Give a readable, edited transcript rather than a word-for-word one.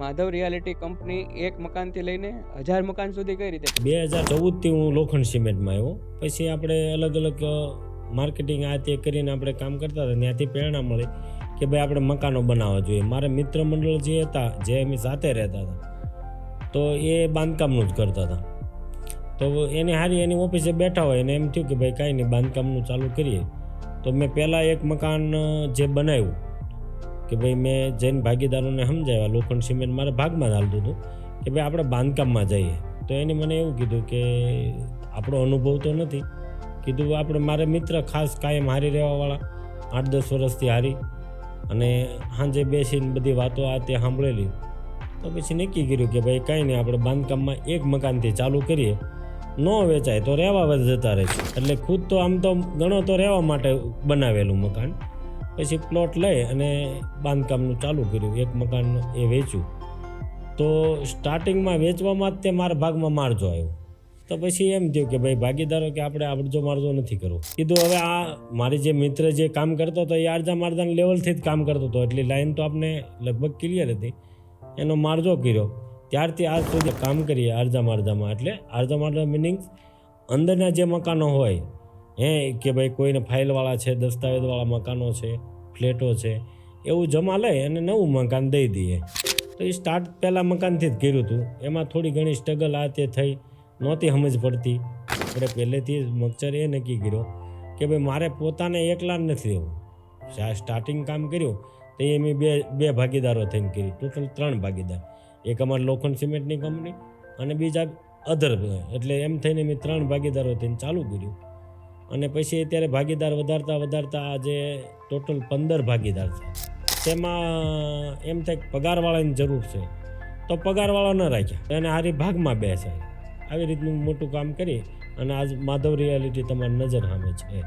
Madhav reality company એક મકાનથી લઈને 1000 મકાન સુધી કઈ રીતે? 2014થી હું લોખંડ સિમેન્ટમાં આવ્યો. પછી આપણે અલગ અલગ માર્કેટિંગ આ તે કરીને આપણે કામ કરતા હતા. ત્યાંથી પ્રેરણા મળી કે ભાઈ આપણે મકાનો બનાવવા જોઈએ. મારા મિત્ર મંડળ જે હતા, જે અમે સાથે રહેતા હતા, તો એ બાંધકામનું જ કરતા હતા. તો એને હારી એની ઓફિસે બેઠા હોય અને એમ થયું કે ભાઈ કાંઈ નહીં, બાંધકામનું ચાલુ કરીએ. તો મેં પહેલાં એક મકાન જે બનાવ્યું કે ભાઈ મેં જૈન ભાગીદારોને સમજાવ્યા, લોખંડ સિમેન્ટ મારે ભાગમાં જ હાલતું હતું કે ભાઈ આપણે બાંધકામમાં જઈએ. તો એને મને એવું કીધું કે આપણો અનુભવ તો નથી, કીધું આપણે મારે મિત્ર ખાસ કાયમ હારી રહેવાવાળા 8-10 વર્ષથી હારી, અને સાંજે બેસીને બધી વાતો આ તે સાંભળેલી. તો પછી નક્કી કર્યું કે ભાઈ કાંઈ નહીં, આપણે બાંધકામમાં એક મકાનથી ચાલુ કરીએ, ન વેચાય તો રહેવા જતા રહીશું. એટલે ખુદ તો આમ તો ઘણો તો રહેવા માટે બનાવેલું મકાન. પછી પ્લોટ લઈ અને બાંધકામનું ચાલુ કર્યું, એક મકાન એ વેચ્યું. તો સ્ટાર્ટિંગમાં વેચવામાં જ તે મારા ભાગમાં મારજો આવ્યો. તો પછી એમ થયું કે ભાઈ ભાગીદારો કે આપણે આવડજો મારજો નથી કરવું. કીધું હવે આ મારી જે મિત્ર જે કામ કરતો હતો એ આરજા મારજાના લેવલથી જ કામ કરતો હતો, એટલી લાઈન તો આપણે લગભગ ક્લિયર હતી. એનો મારજો કર્યો. ત્યારથી આજ સુધી કામ કરીએ આરજા મારજામાં. એટલે આરજા મારજા મિનિંગ્સ અંદરના જે મકાનો હોય કે ભાઈ કોઈને ફાઇલવાળા છે, દસ્તાવેજવાળા મકાનો છે, ફ્લેટો છે, એવું જમા લઈ અને નવું મકાન દઈ દઈએ. તો એ સ્ટાર્ટ પહેલાં મકાનથી જ કર્યું હતું. એમાં થોડી ઘણી સ્ટ્રગલ આ તે થઈ, નહોતી સમજ પડતી. આપણે પહેલેથી જ મગચર એ નક્કી કર્યો કે ભાઈ મારે પોતાને એકલા નથી રહેવું. સ્ટાર્ટિંગ કામ કર્યું તો એ મેં બે ભાગીદારો થઈને કર્યું, ટોટલ 3 ભાગીદાર. એક અમારી લોખંડ સિમેન્ટની કંપની અને બીજા અધર, એટલે એમ થઈને મેં 3 ભાગીદારો થઈને ચાલુ કર્યું. અને પછી અત્યારે ભાગીદાર વધારતા આજે ટોટલ 15 ભાગીદાર છે. તેમાં એમ થાય પગારવાળાની જરૂર છે તો પગારવાળા ન રાખ્યા અને હારી ભાગમાં બેસાય. આવી રીતનું મોટું કામ કરી અને આજ માધવ રિયાલિટી તમારી નજર સામે છે.